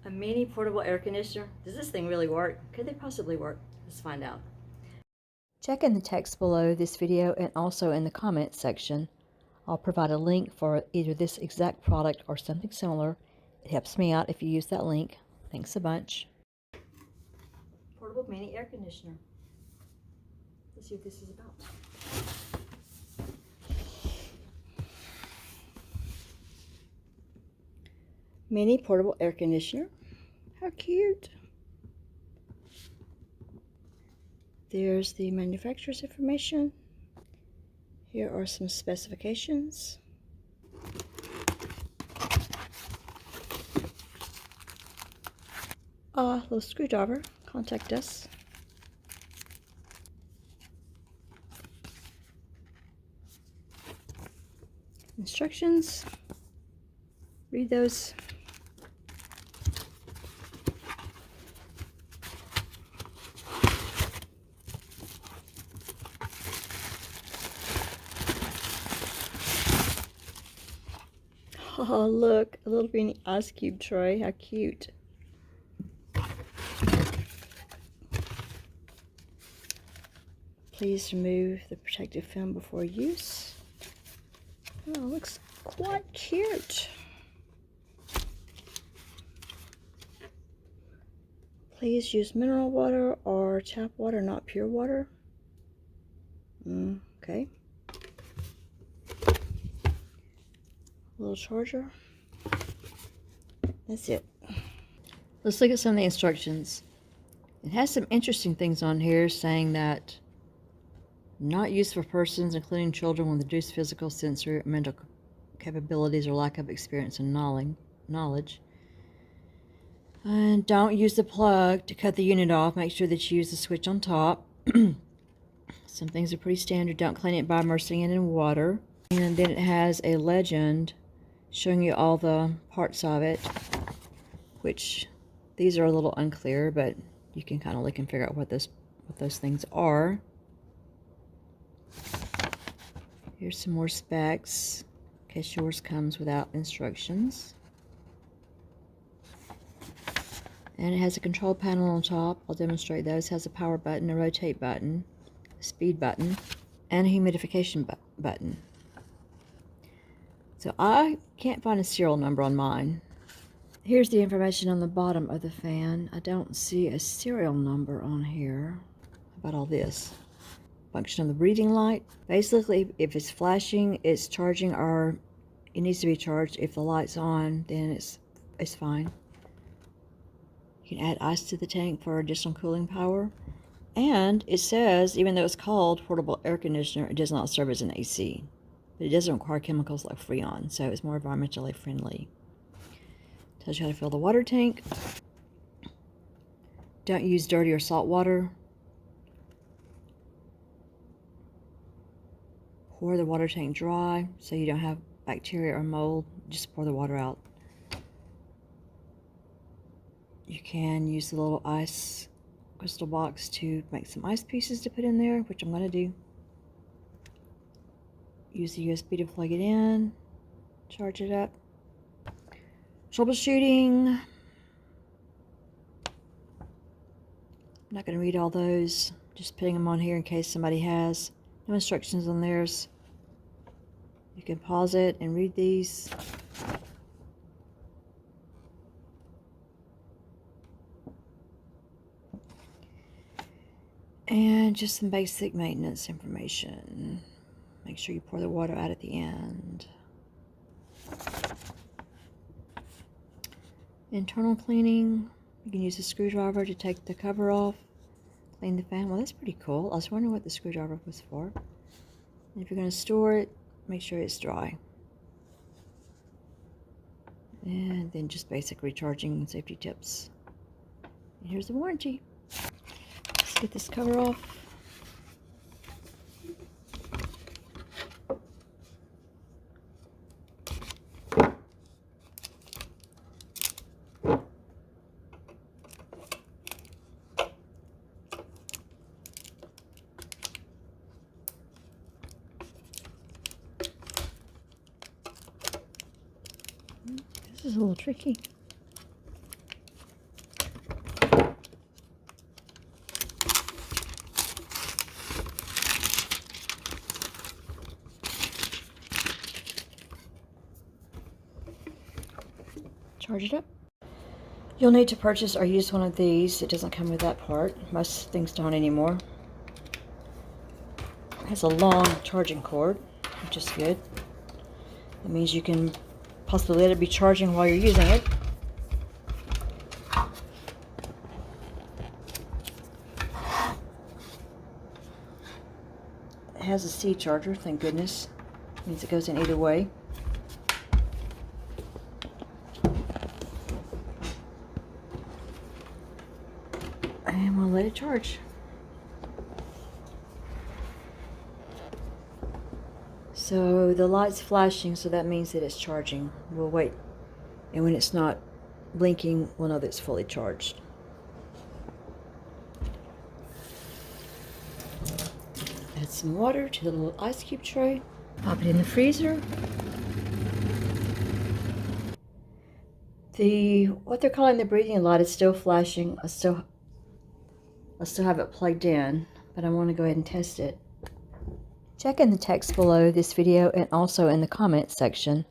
A mini portable air conditioner. Does this thing really work? Could they possibly work? Let's find out. Check in the text below this video and also in the comments section. I'll provide a link for either this exact product or something similar. It helps me out if you use that link. Thanks a bunch. Portable mini air conditioner. Let's see what this is about. Mini portable air conditioner. How cute. There's the manufacturer's information. Here are some specifications. Little screwdriver. Contact us. Instructions. Read those. Oh, look, a little mini ice cube tray. How cute. Please remove the protective film before use. Oh, looks quite cute. Please use mineral water or tap water, not pure water. Okay. Little charger. That's it. Let's look at some of the instructions. It has some interesting things on here saying that not used for persons including children with reduced physical, sensory, or mental capabilities or lack of experience and knowledge. And don't use the plug to cut the unit off. Make sure that you use the switch on top. Some things are pretty standard. Don't clean it by immersing it in water. And then it has a legend showing you all the parts of it, which these are a little unclear, but you can kind of look and figure out what those things are. Here's some more specs, in case yours comes without instructions. And it has a control panel on top. I'll demonstrate those. It has a power button, a rotate button, a speed button, and a humidification button. So I can't find a serial number on mine. Here's the information on the bottom of the fan. I don't see a serial number on here. How about all this? Function of the breathing light. Basically, if it's flashing, it's charging, or it needs to be charged. If the light's on, then it's fine. You can add ice to the tank for additional cooling power. And it says, even though it's called portable air conditioner, it does not serve as an AC. But it doesn't require chemicals like Freon, so it's more environmentally friendly. Tells you how to fill the water tank. Don't use dirty or salt water. Pour the water tank dry so you don't have bacteria or mold. Just pour the water out. You can use the little ice crystal box to make some ice pieces to put in there, which I'm going to do. Use the USB to plug it in, charge it up. Troubleshooting. I'm not going to read all those, just putting them on here in case somebody has. No instructions on theirs. You can pause it and read these. And just some basic maintenance information. Make sure you pour the water out at the end. Internal cleaning. You can use a screwdriver to take the cover off. Clean the fan. Well, that's pretty cool. I was wondering what the screwdriver was for. And if you're going to store it, make sure it's dry. And then just basic recharging and safety tips. And here's the warranty. Let's get this cover off. This is a little tricky. charge it up. You'll need to purchase or use one of these. It doesn't come with that part. Most things don't anymore. It has a long charging cord, which is good. That means you can possibly let it be charging while you're using it. It has a C charger, thank goodness. It means it goes in either way. And we'll let it charge. So the light's flashing, so that means that it's charging. We'll wait, and when it's not blinking, we'll know that it's fully charged. Add some water to the little ice cube tray. Pop it in the freezer. What they're calling the breathing light is still flashing. I still have it plugged in, but I want to go ahead and test it. Check in the text below this video and also in the comments section.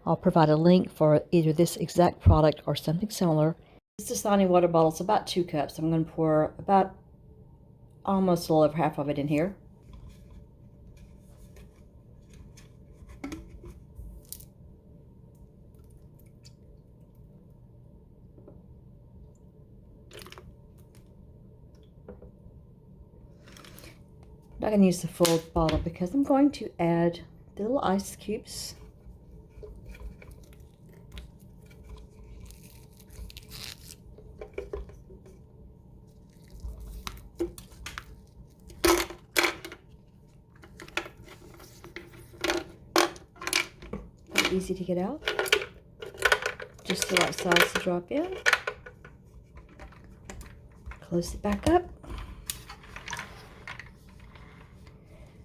I'll provide a link for either this exact product or something similar. This Dasani water bottle is about 2 cups. I'm going to pour about almost a little over half of it in here. I'm not going to use the full bottle because I'm going to add the little ice cubes. Very easy to get out. Just the right size to drop in. Close it back up.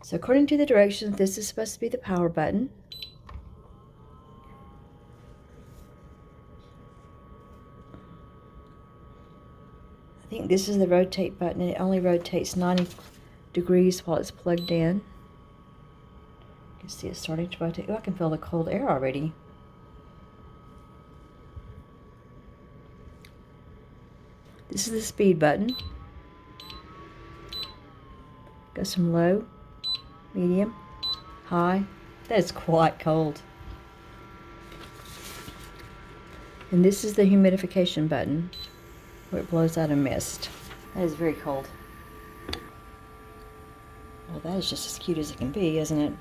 So according to the directions, this is supposed to be the power button. I think this is the rotate button, and it only rotates 90 degrees while it's plugged in. You can see it's starting to rotate. Oh, I can feel the cold air already. This is the speed button. Got some low, medium, high. That is quite cold. And this is the humidification button, where it blows out a mist. That is very cold. Well, that is just as cute as it can be, isn't it?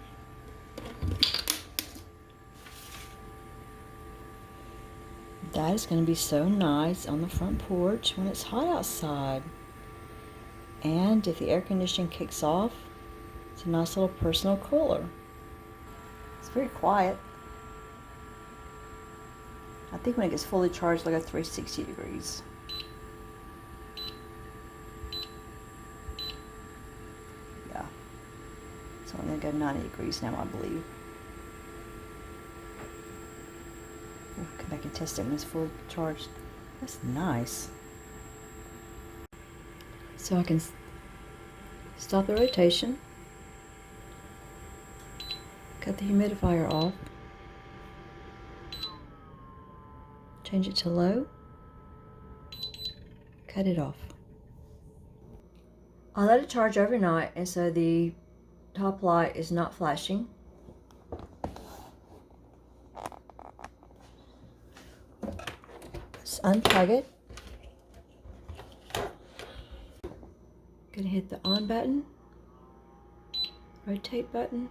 That is going to be so nice on the front porch when it's hot outside. And if the air conditioning kicks off, it's a nice little personal cooler. It's very quiet. I think when it gets fully charged, it'll go 360 degrees. Yeah. So I'm going to go 90 degrees now, I believe. We'll come back and test it when it's fully charged. That's nice. So I can stop the rotation. Cut the humidifier off. Change it to low. Cut it off. I let it charge overnight, and so the top light is not flashing. Let's unplug it. Gonna hit the on button, rotate button,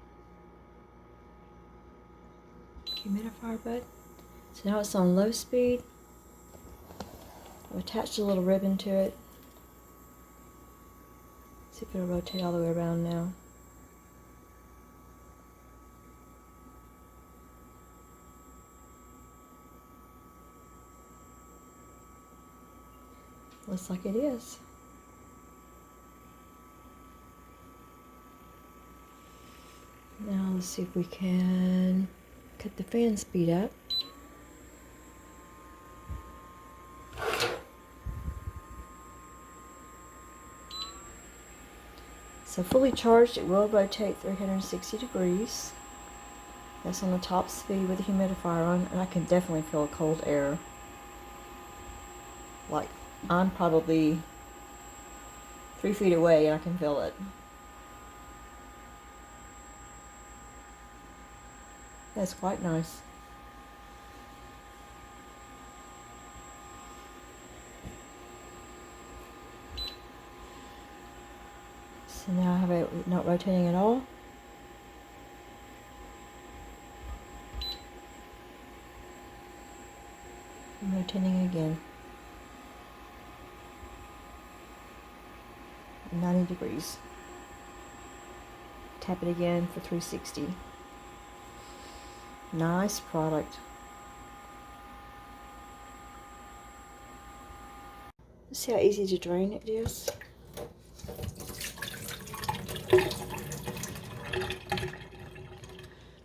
humidifier button. So now it's on low speed. I've attached a little ribbon to it. See if it'll rotate all the way around now. Looks like it is. Now let's see if we can cut the fan speed up. So fully charged, it will rotate 360 degrees. That's on the top speed with the humidifier on, and I can definitely feel cold air. Like, I'm probably 3 feet away and I can feel it. That's quite nice. So now I have it not rotating at all. I'm rotating again. 90 degrees. Tap it again for 360. Nice product. See how easy to drain it is?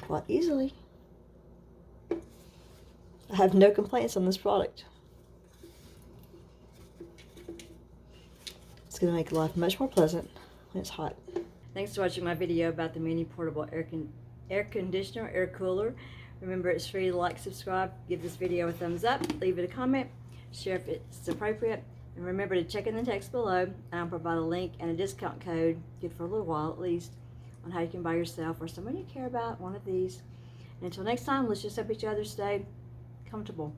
Quite easily. I have no complaints on this product. It's going to make life much more pleasant when it's hot. Thanks for watching my video about the mini portable air conditioner, air cooler. Remember, it's free to like, subscribe, give this video a thumbs up, leave it a comment, share if it's appropriate, and remember to check in the text below, and I'll provide a link and a discount code, good for a little while at least, on how you can buy yourself or someone you care about one of these. And until next time, let's just help each other stay comfortable.